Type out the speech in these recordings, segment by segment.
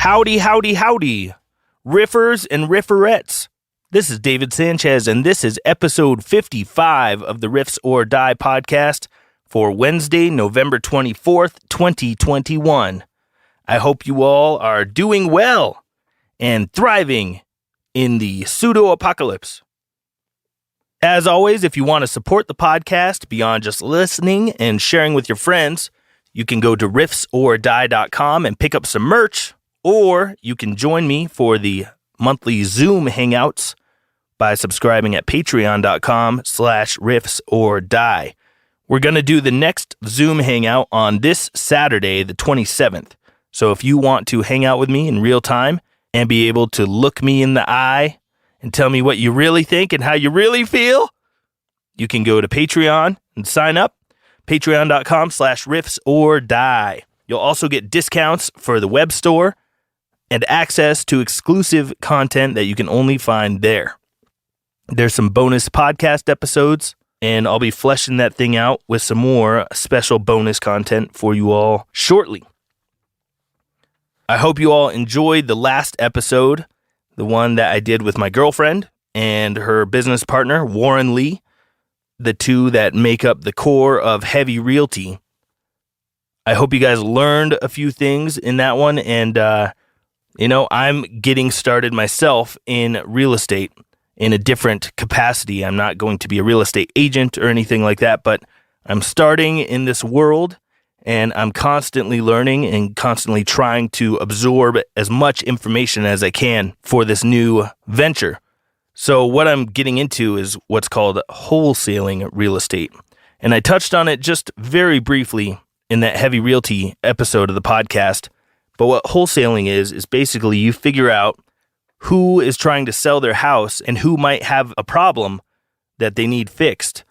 Howdy, howdy, howdy, riffers and rifferettes. This is David Sanchez, and this is episode 55 of the Riffs Or Die Podcast for Wednesday, November 24th, 2021. I hope you all are doing well and thriving in the pseudo-apocalypse. As always, if you want to support the podcast beyond just listening and sharing with your friends, you can go to riffsordie.com and pick up some merch, or you can join me for the monthly Zoom hangouts by subscribing at patreon.com/riffsordie. We're going to do the next Zoom hangout on this Saturday, the 27th. So if you want to hang out with me in real time and be able to look me in the eye and tell me what you really think and how you really feel, you can go to Patreon and sign up. Patreon.com/riffsordie. You'll also get discounts for the web store and access to exclusive content that you can only find there. There's some bonus podcast episodes, and I'll be fleshing that thing out with some more special bonus content for you all shortly. I hope you all enjoyed the last episode, the one that I did with my girlfriend and her business partner, Warren Lee, the two that make up the core of Heavy Realty. I hope you guys learned a few things in that one, and I'm getting started myself in real estate in a different capacity. I'm not going to be a real estate agent or anything like that, but I'm starting in this world, and I'm constantly learning and constantly trying to absorb as much information as I can for this new venture. So what I'm getting into is what's called wholesaling real estate. And I touched on it just very briefly in that Heavy Realty episode of the podcast. But what wholesaling is basically you figure out who is trying to sell their house and who might have a problem that they need fixed.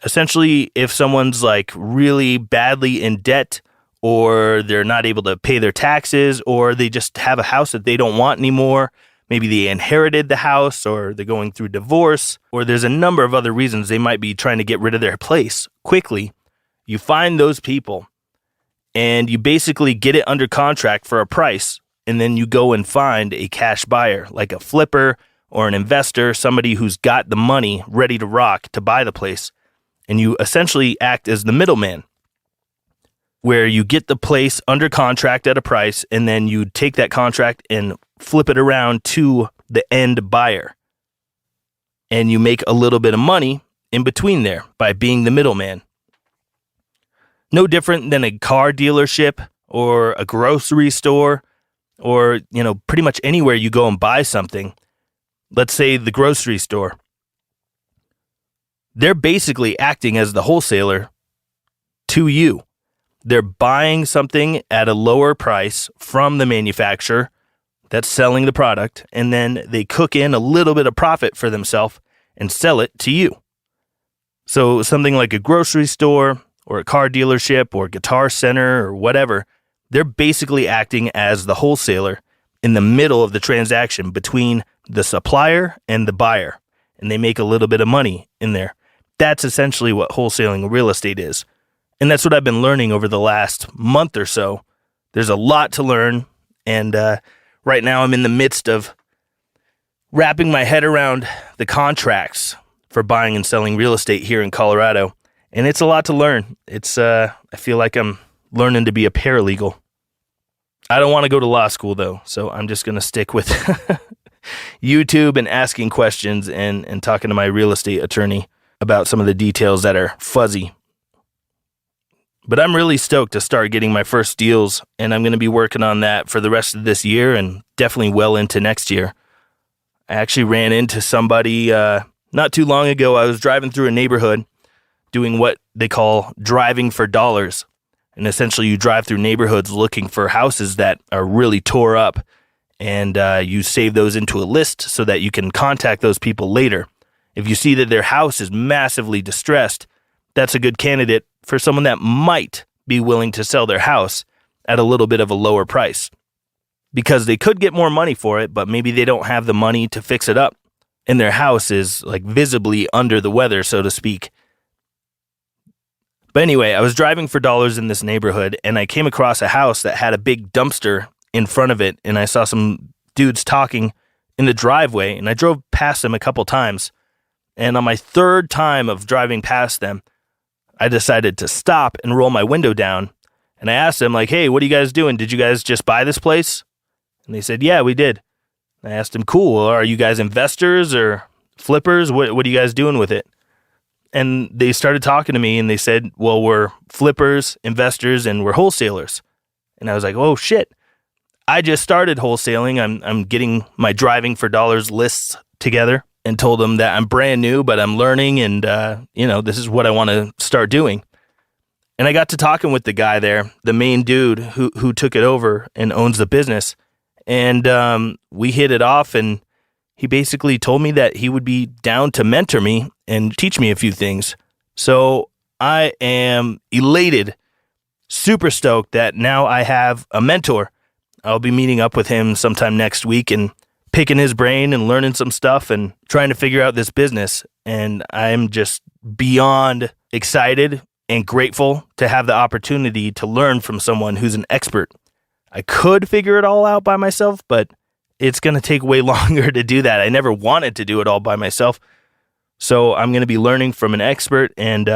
Essentially, if someone's like really badly in debt, or they're not able to pay their taxes, or they just have a house that they don't want anymore, maybe they inherited the house, or they're going through divorce, or there's a number of other reasons they might be trying to get rid of their place quickly, you find those people and you basically get it under contract for a price, and then you go and find a cash buyer, like a flipper or an investor, somebody who's got the money ready to rock to buy the place. And you essentially act as the middleman, where you get the place under contract at a price, and then you take that contract and flip it around to the end buyer. And you make a little bit of money in between there by being the middleman. No different than a car dealership or a grocery store or, pretty much anywhere you go and buy something. Let's say the grocery store. They're basically acting as the wholesaler to you. They're buying something at a lower price from the manufacturer that's selling the product, and then they cook in a little bit of profit for themselves and sell it to you. So something like a grocery store or a car dealership or guitar center or whatever, they're basically acting as the wholesaler in the middle of the transaction between the supplier and the buyer, and they make a little bit of money in there. That's essentially what wholesaling real estate is. And that's what I've been learning over the last month or so. There's a lot to learn, and right now I'm in the midst of wrapping my head around the contracts for buying and selling real estate here in Colorado. And it's a lot to learn. I feel like I'm learning to be a paralegal. I don't want to go to law school, though, so I'm just going to stick with YouTube and asking questions and talking to my real estate attorney about some of the details that are fuzzy. But I'm really stoked to start getting my first deals, and I'm going to be working on that for the rest of this year and definitely well into next year. I actually ran into somebody not too long ago. I was driving through a neighborhood doing what they call driving for dollars. And essentially you drive through neighborhoods looking for houses that are really tore up, and you save those into a list so that you can contact those people later. If you see that their house is massively distressed, that's a good candidate for someone that might be willing to sell their house at a little bit of a lower price, because they could get more money for it, but maybe they don't have the money to fix it up, and their house is like visibly under the weather, so to speak. But anyway, I was driving for dollars in this neighborhood, and I came across a house that had a big dumpster in front of it, and I saw some dudes talking in the driveway, and I drove past them a couple times. And on my third time of driving past them, I decided to stop and roll my window down. And I asked them, like, hey, what are you guys doing? Did you guys just buy this place? And they said, yeah, we did. I asked them, cool. Well, are you guys investors or flippers? What are you guys doing with it? And they started talking to me, and they said, well, we're flippers, investors, and we're wholesalers. And I was like, oh, shit. I just started wholesaling. I'm getting my driving for dollars lists together, and told them that I'm brand new, but I'm learning, and, this is what I want to start doing. And I got to talking with the guy there, the main dude who took it over and owns the business. And we hit it off, and he basically told me that he would be down to mentor me and teach me a few things. So I am elated, super stoked that now I have a mentor. I'll be meeting up with him sometime next week and picking his brain and learning some stuff and trying to figure out this business. And I'm just beyond excited and grateful to have the opportunity to learn from someone who's an expert. I could figure it all out by myself, but it's going to take way longer to do that. I never wanted to do it all by myself. So I'm going to be learning from an expert, and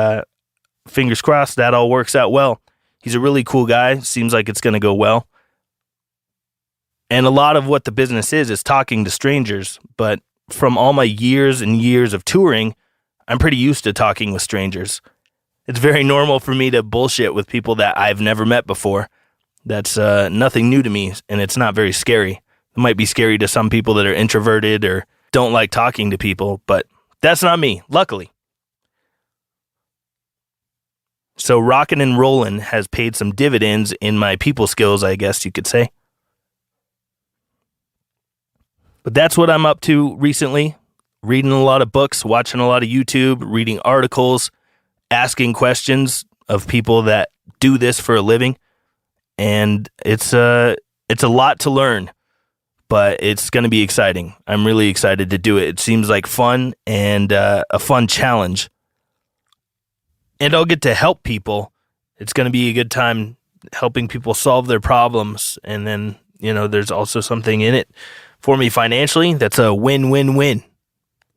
fingers crossed that all works out well. He's a really cool guy. Seems like it's going to go well. And a lot of what the business is talking to strangers. But from all my years and years of touring, I'm pretty used to talking with strangers. It's very normal for me to bullshit with people that I've never met before. That's nothing new to me, and it's not very scary. It might be scary to some people that are introverted or don't like talking to people, but that's not me, luckily. So rockin' and rollin' has paid some dividends in my people skills, I guess you could say. But that's what I'm up to recently. Reading a lot of books, watching a lot of YouTube, reading articles, asking questions of people that do this for a living. And it's a lot to learn, but it's going to be exciting. I'm really excited to do it. It seems like fun and a fun challenge. And I'll get to help people. It's going to be a good time helping people solve their problems. And then, there's also something in it for me financially. That's a win-win-win.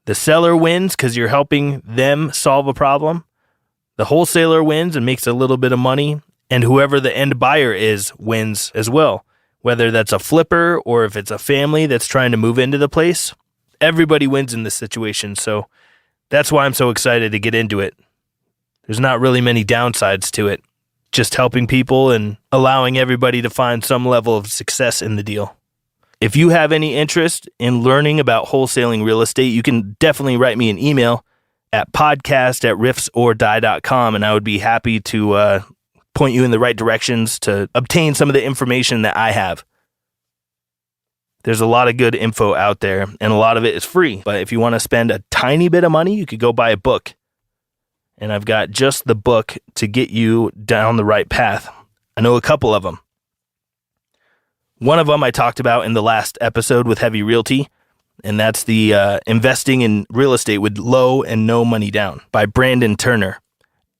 The seller wins because you're helping them solve a problem. The wholesaler wins and makes a little bit of money. And whoever the end buyer is wins as well. Whether that's a flipper or if it's a family that's trying to move into the place, everybody wins in this situation. So that's why I'm so excited to get into it. There's not really many downsides to it. Just helping people and allowing everybody to find some level of success in the deal. If you have any interest in learning about wholesaling real estate, you can definitely write me an email at podcast@riffsordie.com, and I would be happy to point you in the right directions to obtain some of the information that I have. There's a lot of good info out there, and a lot of it is free. But if you want to spend a tiny bit of money, you could go buy a book. And I've got just the book to get you down the right path. I know a couple of them. One of them I talked about in the last episode with Heavy Realty, and that's the Investing in Real Estate with Low and No Money Down by Brandon Turner.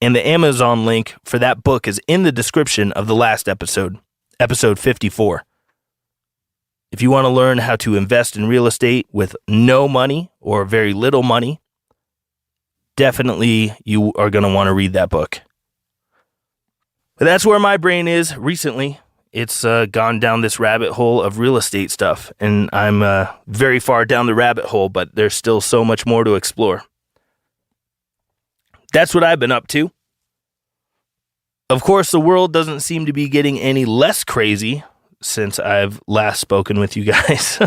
And the Amazon link for that book is in the description of the last episode, episode 54. If you want to learn how to invest in real estate with no money or very little money, definitely you are going to want to read that book. But that's where my brain is recently. It's gone down this rabbit hole of real estate stuff, and I'm very far down the rabbit hole, but there's still so much more to explore. That's what I've been up to. Of course, the world doesn't seem to be getting any less crazy since I've last spoken with you guys.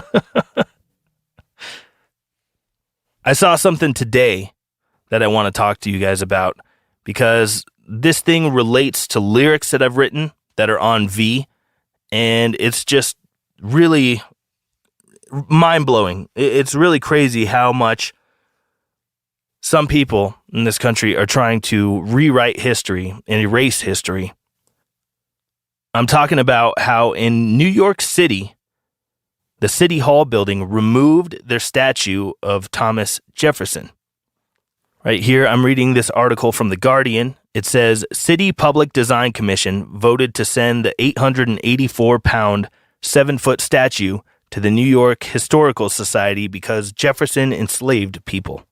I saw something today that I want to talk to you guys about because this thing relates to lyrics that I've written that are on V, and it's just really mind-blowing. It's really crazy how much some people in this country are trying to rewrite history and erase history. I'm talking about how in New York City, the City Hall building removed their statue of Thomas Jefferson. Right here, I'm reading this article from The Guardian. It says, City Public Design Commission voted to send the 884-pound 7-foot statue to the New York Historical Society because Jefferson enslaved people.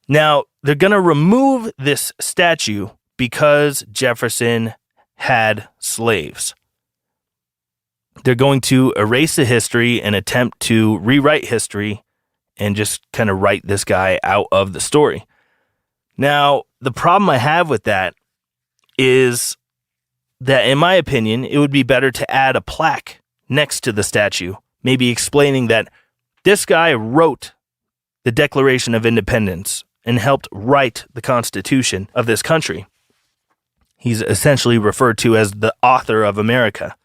Now, they're going to remove this statue because Jefferson had slaves. They're going to erase the history and attempt to rewrite history and just kind of write this guy out of the story. Now, the problem I have with that is that, in my opinion, it would be better to add a plaque next to the statue, maybe explaining that this guy wrote the Declaration of Independence and helped write the Constitution of this country. He's essentially referred to as the author of America.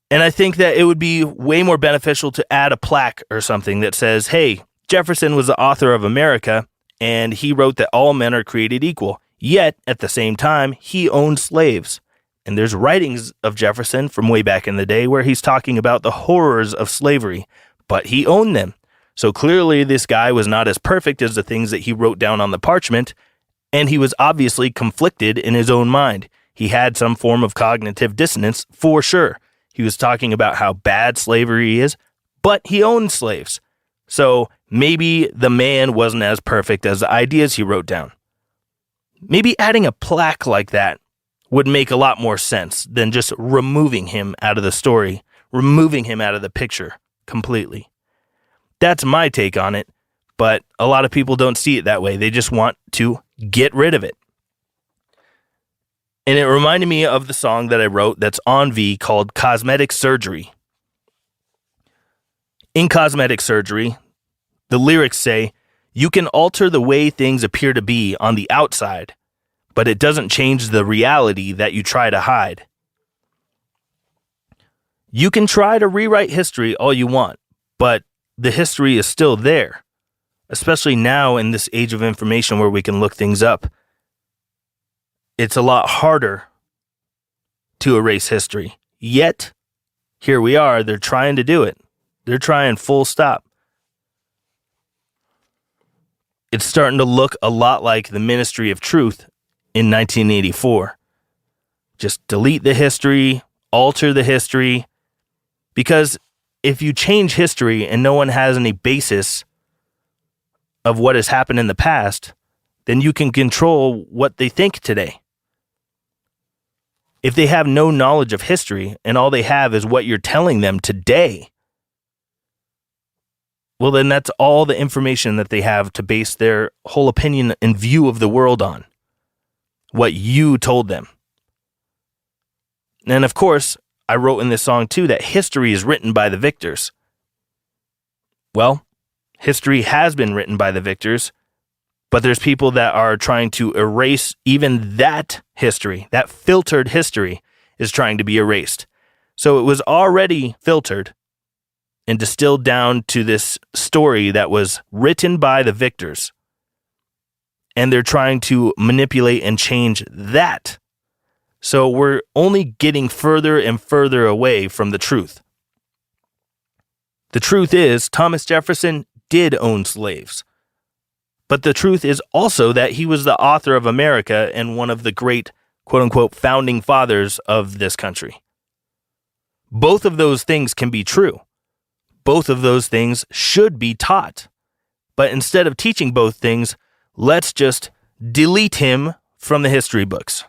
And I think that it would be way more beneficial to add a plaque or something that says, hey, Jefferson was the author of America, and he wrote that all men are created equal. Yet, at the same time, he owned slaves. And there's writings of Jefferson from way back in the day where he's talking about the horrors of slavery, but he owned them. So clearly this guy was not as perfect as the things that he wrote down on the parchment, and he was obviously conflicted in his own mind. He had some form of cognitive dissonance for sure. He was talking about how bad slavery is, but he owned slaves. So maybe the man wasn't as perfect as the ideas he wrote down. Maybe adding a plaque like that would make a lot more sense than just removing him out of the story, removing him out of the picture completely. That's my take on it, but a lot of people don't see it that way. They just want to get rid of it. And it reminded me of the song that I wrote that's on V called Cosmetic Surgery. In Cosmetic Surgery, the lyrics say, "You can alter the way things appear to be on the outside, but it doesn't change the reality that you try to hide. You can try to rewrite history all you want, but the history is still there, especially now in this age of information where we can look things up. It's a lot harder to erase history. Yet, here we are, they're trying to do it. They're trying full stop. It's starting to look a lot like the Ministry of Truth in 1984. Just delete the history, alter the history, because if you change history and no one has any basis of what has happened in the past, then you can control what they think today. If they have no knowledge of history and all they have is what you're telling them today, well, then that's all the information that they have to base their whole opinion and view of the world on. What you told them. And of course, I wrote in this song too that history is written by the victors. Well, history has been written by the victors, but there's people that are trying to erase even that history. That filtered history is trying to be erased. So it was already filtered and distilled down to this story that was written by the victors. And they're trying to manipulate and change that. So we're only getting further and further away from the truth. The truth is, Thomas Jefferson did own slaves. But the truth is also that he was the author of America and one of the great, quote-unquote, founding fathers of this country. Both of those things can be true. Both of those things should be taught. But instead of teaching both things, let's just delete him from the history books.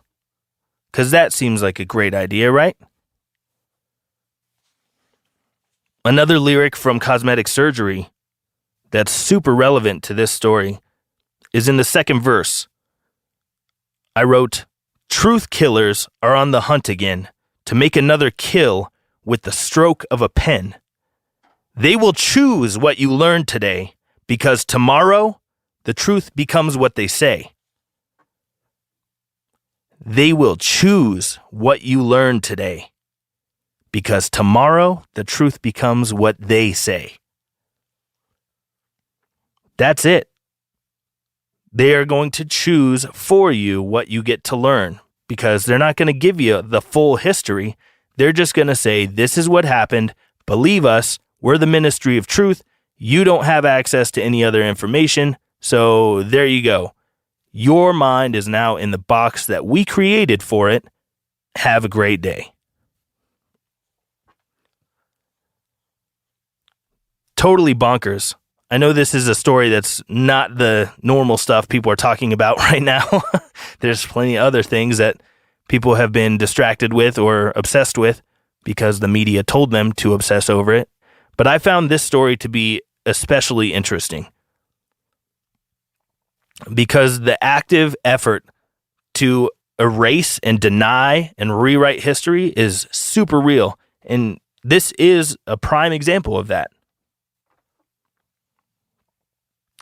Because that seems like a great idea, right? Another lyric from Cosmetic Surgery that's super relevant to this story is in the second verse. I wrote, "Truth killers are on the hunt again to make another kill with the stroke of a pen. They will choose what you learned today because tomorrow the truth becomes what they say." They will choose what you learned today because tomorrow the truth becomes what they say. That's it. They are going to choose for you what you get to learn because they're not going to give you the full history. They're just going to say, this is what happened. Believe us. We're the Ministry of Truth. You don't have access to any other information. So there you go. Your mind is now in the box that we created for it. Have a great day. totally bonkers. I know this is a story that's not the normal stuff people are talking about right now. There's plenty of other things that people have been distracted with or obsessed with because the media told them to obsess over it. But I found this story to be especially interesting because the active effort to erase and deny and rewrite history is super real. And this is a prime example of that.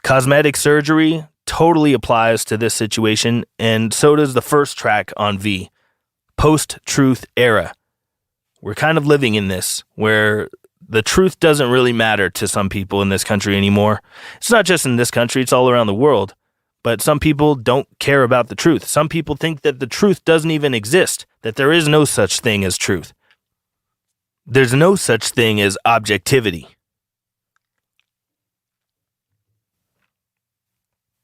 Cosmetic Surgery totally applies to this situation, and so does the first track on V, Post-Truth Era. We're kind of living in this, where the truth doesn't really matter to some people in this country anymore. It's not just in this country, it's all around the world. But some people don't care about the truth. Some people think that the truth doesn't even exist, that there is no such thing as truth. There's no such thing as objectivity.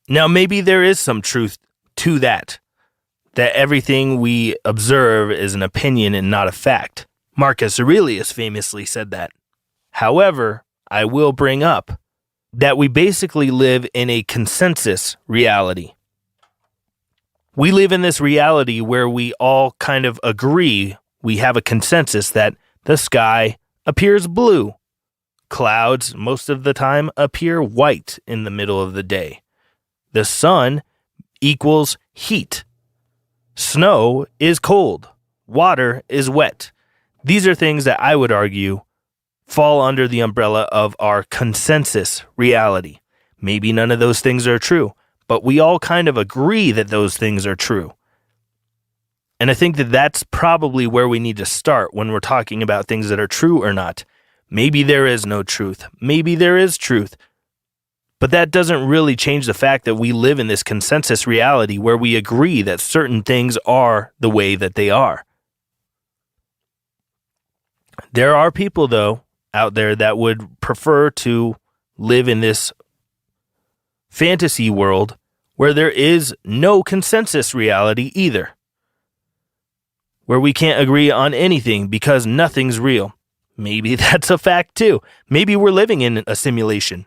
Now, maybe there is some truth to that everything we observe is an opinion and not a fact. Marcus Aurelius famously said that. However, I will bring up that we basically live in a consensus reality. We live in this reality where we all kind of agree, we have a consensus that the sky appears blue. Clouds, most of the time, appear white in the middle of the day. The sun equals heat. Snow is cold. Water is wet. These are things that I would argue fall under the umbrella of our consensus reality. Maybe none of those things are true, but we all kind of agree that those things are true. And I think that that's probably where we need to start when we're talking about things that are true or not. Maybe there is no truth. Maybe there is truth. But that doesn't really change the fact that we live in this consensus reality where we agree that certain things are the way that they are. There are people, though, out there that would prefer to live in this fantasy world where there is no consensus reality either, where we can't agree on anything because nothing's real. Maybe that's a fact too. Maybe we're living in a simulation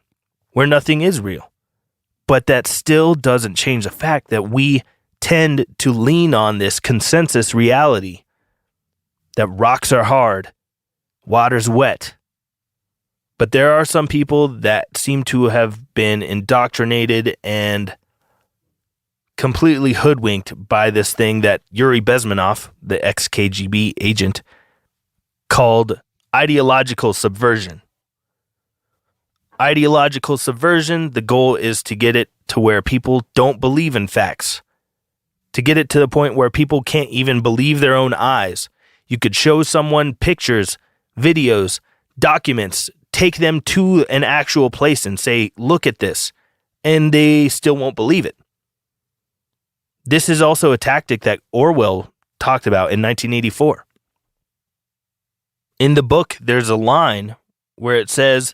where nothing is real. But that still doesn't change the fact that we tend to lean on this consensus reality that rocks are hard, water's wet. But there are some people that seem to have been indoctrinated and completely hoodwinked by this thing that Yuri Bezmenov, the ex-KGB agent, called ideological subversion. Ideological subversion, the goal is to get it to where people don't believe in facts. To get it to the point where people can't even believe their own eyes. You could show someone pictures, videos, documents, take them to an actual place and say, look at this, and they still won't believe it. This is also a tactic that Orwell talked about in 1984. In the book, there's a line where it says,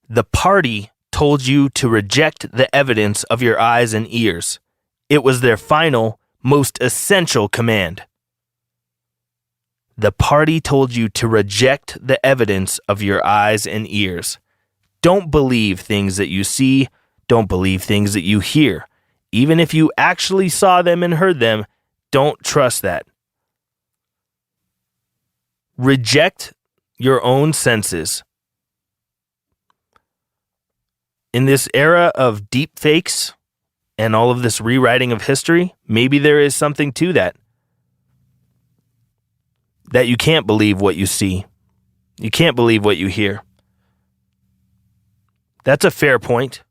"The party told you to reject the evidence of your eyes and ears. It was their final, most essential command." The party told you to reject the evidence of your eyes and ears. Don't believe things that you see. Don't believe things that you hear. Even if you actually saw them and heard them, don't trust that. Reject your own senses. In this era of deep fakes and all of this rewriting of history, maybe there is something to that. That you can't believe what you see. You can't believe what you hear. That's a fair point.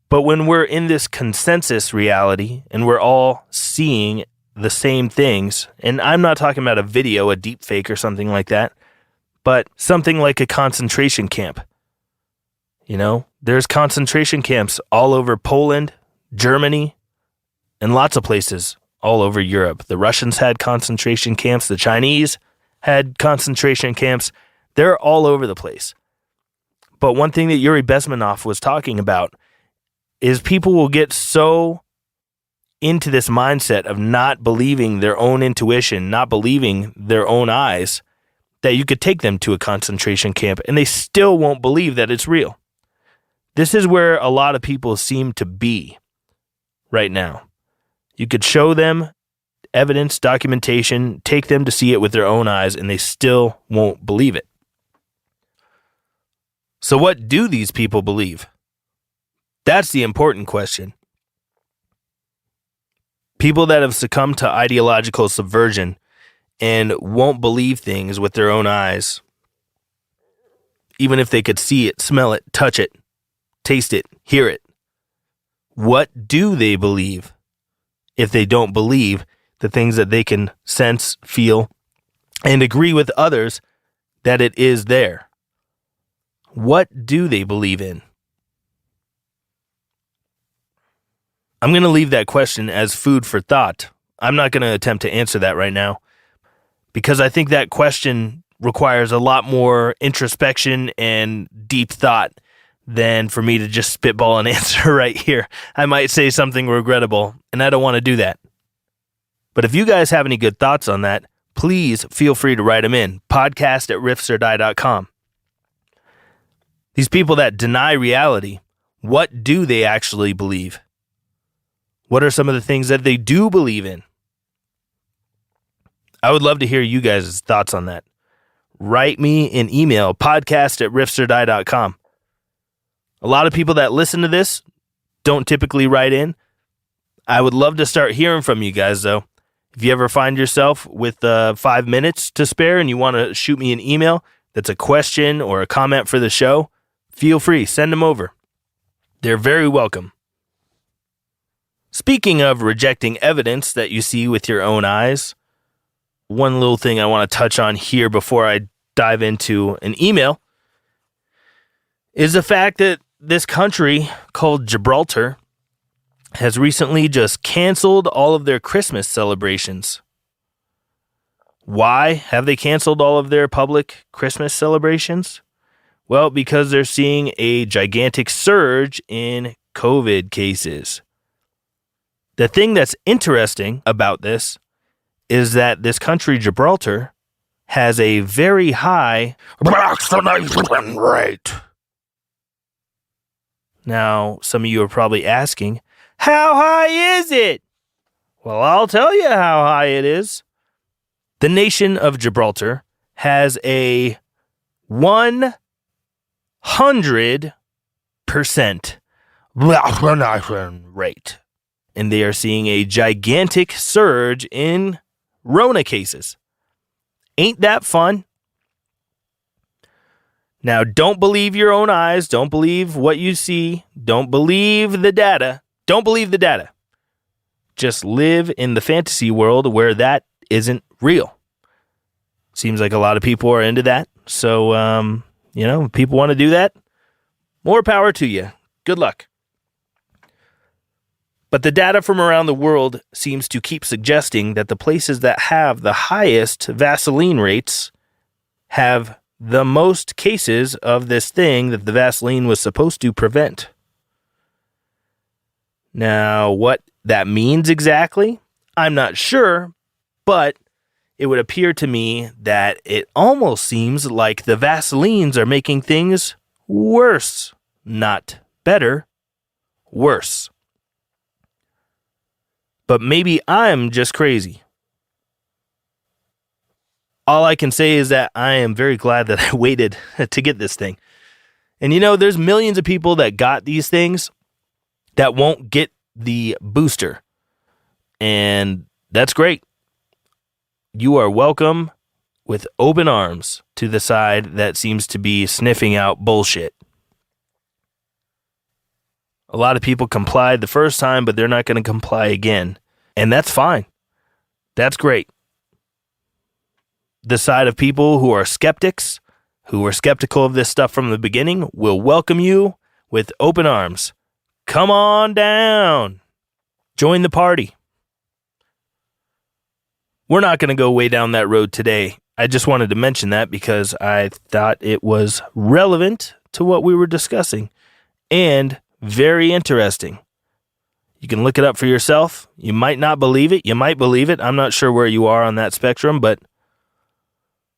But when we're in this consensus reality and we're all seeing the same things, and I'm not talking about a video, a deep fake or something like that, but something like a concentration camp. You know, there's concentration camps all over Poland, Germany, and lots of places all over Europe. The Russians had concentration camps. The Chinese had concentration camps. They're all over the place. But one thing that Yuri Bezmenov was talking about is people will get so into this mindset of not believing their own intuition, not believing their own eyes, that you could take them to a concentration camp and they still won't believe that it's real. This is where a lot of people seem to be right now. You could show them evidence, documentation, take them to see it with their own eyes, and they still won't believe it. So what do these people believe? That's the important question. People that have succumbed to ideological subversion and won't believe things with their own eyes, even if they could see it, smell it, touch it, taste it, hear it. What do they believe if they don't believe the things that they can sense, feel, and agree with others that it is there? What do they believe in? I'm going to leave that question as food for thought. I'm not going to attempt to answer that right now because I think that question requires a lot more introspection and deep thought than for me to just spitball an answer right here. I might say something regrettable, and I don't want to do that. But if you guys have any good thoughts on that, please feel free to write them in. podcast@riffsordie.com. These people that deny reality, what do they actually believe? What are some of the things that they do believe in? I would love to hear you guys' thoughts on that. Write me an email, podcast@riffsordie.com. A lot of people that listen to this don't typically write in. I would love to start hearing from you guys, though. If you ever find yourself with 5 minutes to spare and you want to shoot me an email that's a question or a comment for the show, feel free, send them over. They're very welcome. Speaking of rejecting evidence that you see with your own eyes, one little thing I want to touch on here before I dive into an email is the fact that this country called Gibraltar has recently just canceled all of their Christmas celebrations. Why have they canceled all of their public Christmas celebrations? Well, because they're seeing a gigantic surge in COVID cases. The thing that's interesting about this is that this country, Gibraltar, has a very high vaccination rate. Now, some of you are probably asking, how high is it? Well, I'll tell you how high it is. The nation of Gibraltar has a 100% vaccination rate. And they are seeing a gigantic surge in Rona cases. Ain't that fun? Now, don't believe your own eyes. Don't believe what you see. Don't believe the data. Don't believe the data. Just live in the fantasy world where that isn't real. Seems like a lot of people are into that. So, if people want to do that, more power to you. Good luck. But the data from around the world seems to keep suggesting that the places that have the highest Vaseline rates have the most cases of this thing that the Vaseline was supposed to prevent. Now, what that means exactly, I'm not sure, but it would appear to me that it almost seems like the Vaselines are making things worse, not better, worse. But maybe I'm just crazy. All I can say is that I am very glad that I waited to get this thing. And there's millions of people that got these things that won't get the booster. And that's great. You are welcome with open arms to the side that seems to be sniffing out bullshit. A lot of people complied the first time, but they're not going to comply again. And that's fine. That's great. The side of people who are skeptics, who were skeptical of this stuff from the beginning, will welcome you with open arms. Come on down. Join the party. We're not going to go way down that road today. I just wanted to mention that because I thought it was relevant to what we were discussing and very interesting. You can look it up for yourself. You might not believe it. You might believe it. I'm not sure where you are on that spectrum, but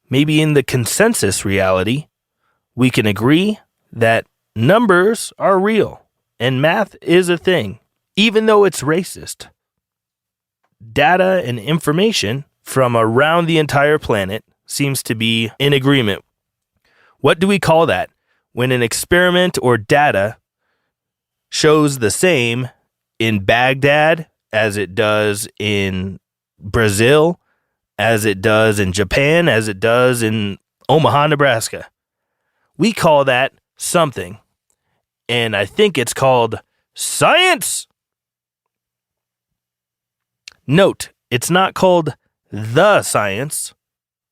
maybe in the consensus reality, we can agree that numbers are real and math is a thing, even though it's racist. Data and information from around the entire planet seems to be in agreement. What do we call that? When an experiment or data shows the same in Baghdad as it does in Brazil, as it does in Japan, as it does in Omaha, Nebraska. We call that something. And I think it's called science. Note, it's not called the science.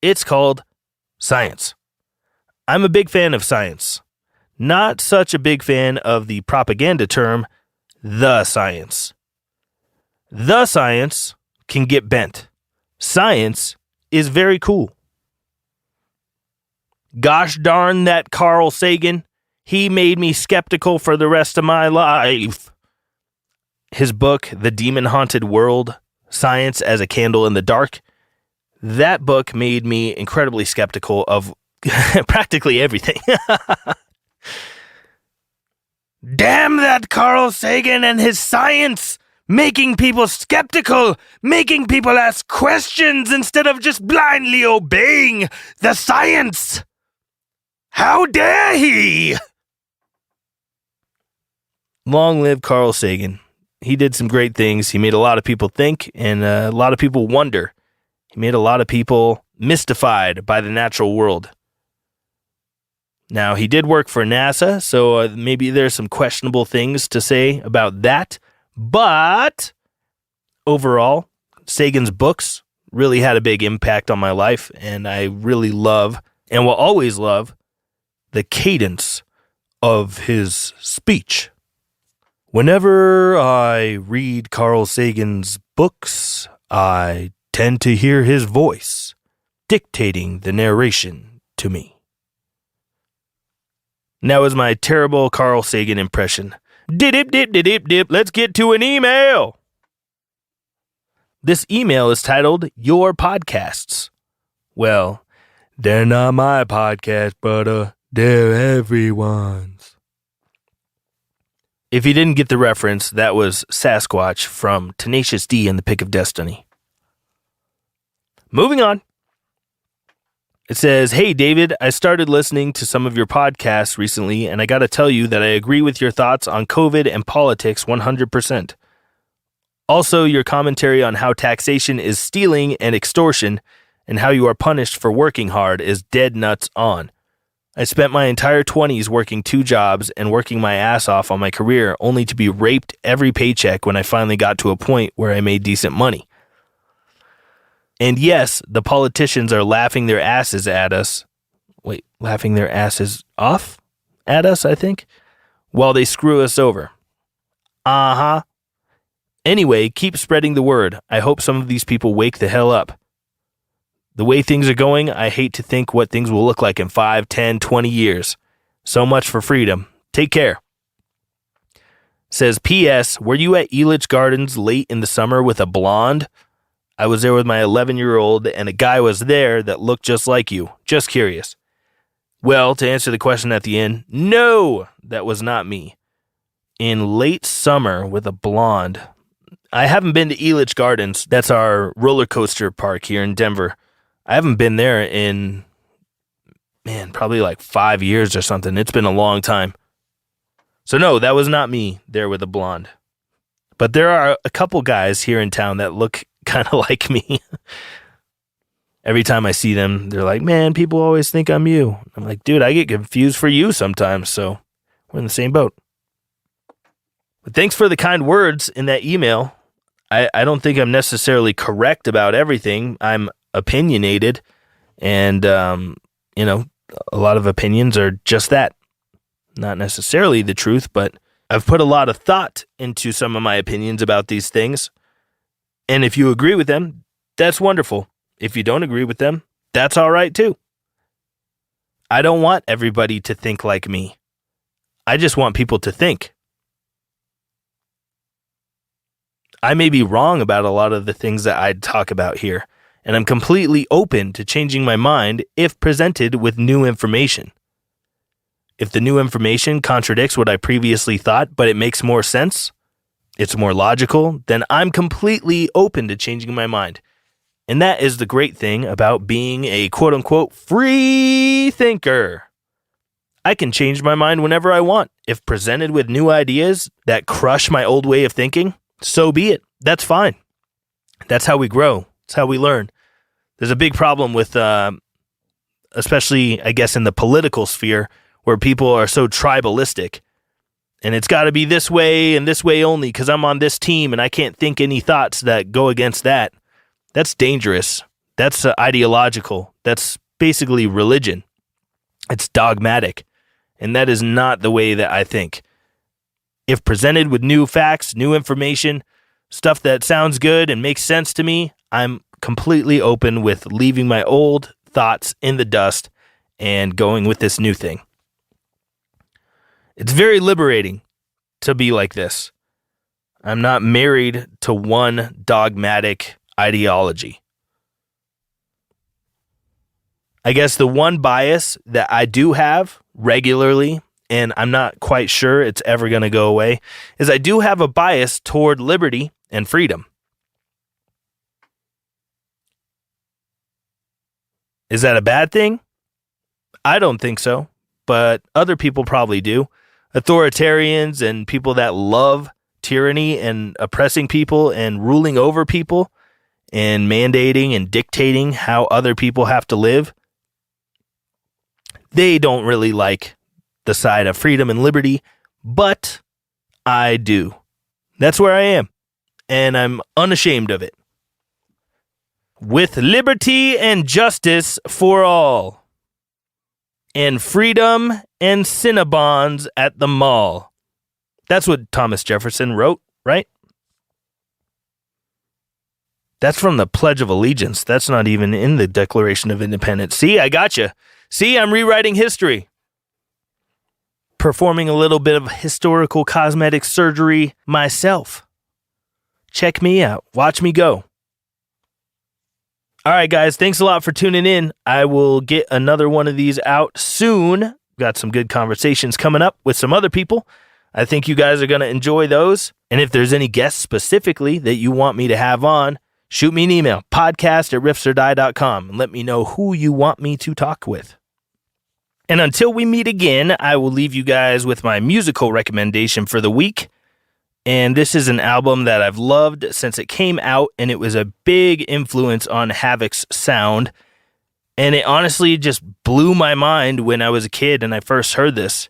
It's called science. I'm a big fan of science. Not such a big fan of the propaganda term, the science. The science can get bent. Science is very cool. Gosh darn that Carl Sagan. He made me skeptical for the rest of my life. His book, The Demon-Haunted World, Science as a Candle in the Dark, that book made me incredibly skeptical of practically everything. Damn that Carl Sagan and his science! Making people skeptical, making people ask questions instead of just blindly obeying the science. How dare he? Long live Carl Sagan. He did some great things. He made a lot of people think and a lot of people wonder. He made a lot of people mystified by the natural world. Now, he did work for NASA, so maybe there's some questionable things to say about that. But overall, Sagan's books really had a big impact on my life, and I really love, and will always love, the cadence of his speech. Whenever I read Carl Sagan's books, I tend to hear his voice dictating the narration to me. And that was my terrible Carl Sagan impression. Dip, let's get to an email. This email is titled, Your Podcasts. Well, they're not my podcast, but they're everyone's. If you didn't get the reference, that was Sasquatch from Tenacious D and the Pick of Destiny. Moving on. It says, hey, David, I started listening to some of your podcasts recently, and I got to tell you that I agree with your thoughts on COVID and politics 100%. Also, your commentary on how taxation is stealing and extortion and how you are punished for working hard is dead nuts on. I spent my entire 20s working 2 jobs and working my ass off on my career only to be raped every paycheck when I finally got to a point where I made decent money. And yes, the politicians are laughing their asses at us. Wait, laughing their asses off at us, I think, while they screw us over. Uh-huh. Anyway, keep spreading the word. I hope some of these people wake the hell up. The way things are going, I hate to think what things will look like in 5, 10, 20 years. So much for freedom. Take care. Says, P.S. Were you at Elitch Gardens late in the summer with a blonde? I was there with my 11-year-old, and a guy was there that looked just like you. Just curious. Well, to answer the question at the end, no, that was not me. In late summer with a blonde. I haven't been to Elitch Gardens. That's our roller coaster park here in Denver. I haven't been there in, probably like 5 years or something. It's been a long time. So no, that was not me there with a blonde. But there are a couple guys here in town that look kind of like me. Every time I see them, they're like, man, people always think I'm you. I'm like, dude, I get confused for you sometimes, so we're in the same boat. But thanks for the kind words in that email. I don't think I'm necessarily correct about everything. I'm opinionated, and, a lot of opinions are just that. Not necessarily the truth, but I've put a lot of thought into some of my opinions about these things. And if you agree with them, that's wonderful. If you don't agree with them, that's all right too. I don't want everybody to think like me. I just want people to think. I may be wrong about a lot of the things that I talk about here, and I'm completely open to changing my mind if presented with new information. If the new information contradicts what I previously thought, but it makes more sense, it's more logical, then I'm completely open to changing my mind. And that is the great thing about being a quote-unquote free thinker. I can change my mind whenever I want. If presented with new ideas that crush my old way of thinking, so be it. That's fine. That's how we grow. That's how we learn. There's a big problem with, especially, I guess, in the political sphere, where people are so tribalistic. And it's got to be this way and this way only because I'm on this team and I can't think any thoughts that go against that. That's dangerous. That's ideological. That's basically religion. It's dogmatic. And that is not the way that I think. If presented with new facts, new information, stuff that sounds good and makes sense to me, I'm completely open with leaving my old thoughts in the dust and going with this new thing. It's very liberating to be like this. I'm not married to one dogmatic ideology. I guess the one bias that I do have regularly, and I'm not quite sure it's ever going to go away, is I do have a bias toward liberty and freedom. Is that a bad thing? I don't think so, but other people probably do. Authoritarians and people that love tyranny and oppressing people and ruling over people and mandating and dictating how other people have to live, they don't really like the side of freedom and liberty, but I do. That's where I am, and I'm unashamed of it. With liberty and justice for all, and freedom and Cinnabons at the mall. That's what Thomas Jefferson wrote, right? That's from the Pledge of Allegiance. That's not even in the Declaration of Independence. See, I gotcha. See, I'm rewriting history. Performing a little bit of historical cosmetic surgery myself. Check me out. Watch me go. All right, guys, thanks a lot for tuning in. I will get another one of these out soon. Got some good conversations coming up with some other people. I think you guys are going to enjoy those. And if there's any guests specifically that you want me to have on, shoot me an email, podcast@riffsordie.com, and let me know who you want me to talk with. And until we meet again, I will leave you guys with my musical recommendation for the week. And this is an album that I've loved since it came out, and it was a big influence on Havoc's sound. And it honestly just blew my mind when I was a kid and I first heard this.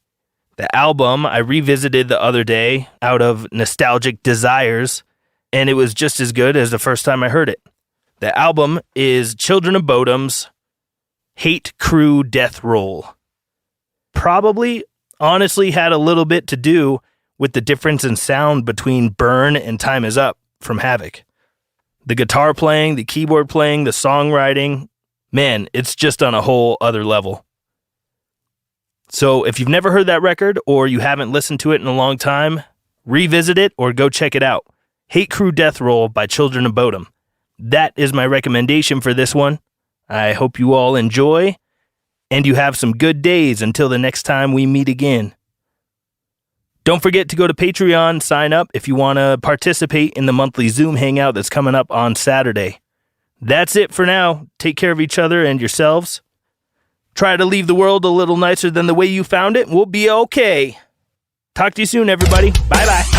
The album I revisited the other day out of nostalgic desires, and it was just as good as the first time I heard it. The album is Children of Bodom's Hate Crew Death Roll. Probably, honestly, had a little bit to do with the difference in sound between Burn and Time Is Up from Havoc. The guitar playing, the keyboard playing, the songwriting, man, it's just on a whole other level. So if you've never heard that record or you haven't listened to it in a long time, revisit it or go check it out. Hate Crew Death Roll by Children of Bodom. That is my recommendation for this one. I hope you all enjoy and you have some good days until the next time we meet again. Don't forget to go to Patreon, sign up if you want to participate in the monthly Zoom hangout that's coming up on Saturday. That's it for now. Take care of each other and yourselves. Try to leave the world a little nicer than the way you found it, and we'll be okay. Talk to you soon, everybody. Bye-bye.